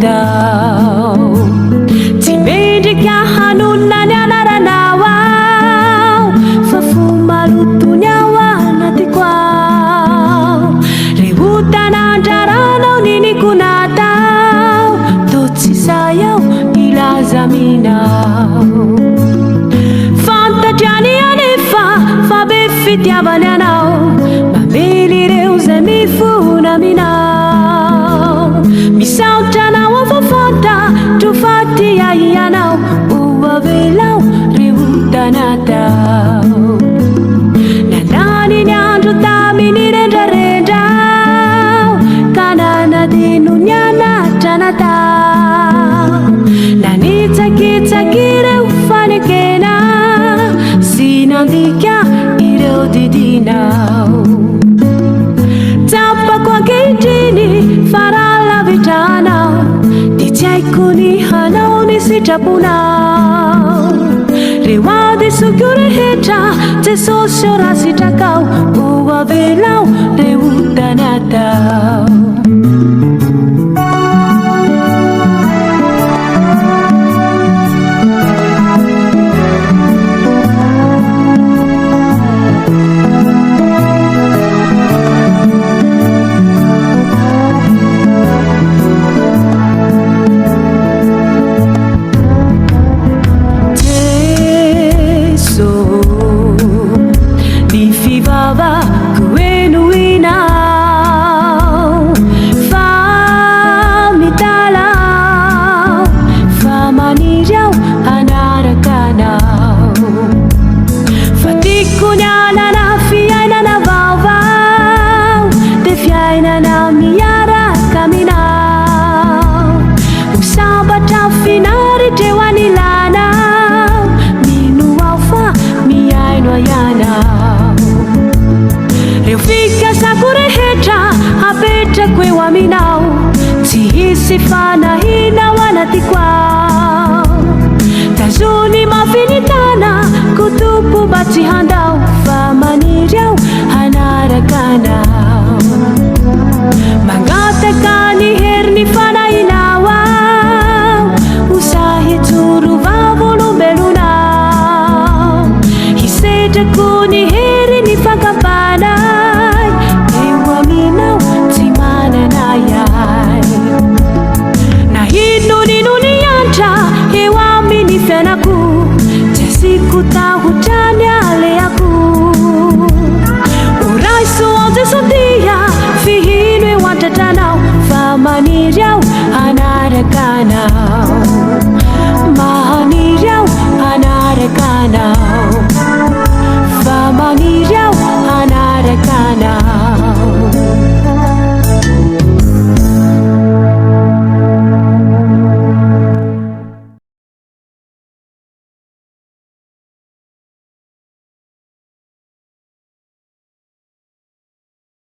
tao timendika hanunanyana nawao fafumalutunyawana tikwao rehutanandarano nini kunatao totsisayao ilazaminao fantajanianefa fabefitiavananao mamilireuzemifunaminao misautana wafafanta tufatia iyanao uwavelau riutanatao nanani nyandu taminirendarendao kanana dinunyana tanatao nanitsakitsakire ufanekena sinandika ireudidinao tapa kwa gaitini farala vitana dichaikuni hanao nisitapunao rewadi sukure heta tesosora sitakau uwavelau reutanatao minao tihisifana hina wanatikwao tazuni mafinitana kutupu bati handao famaniriao hanarakana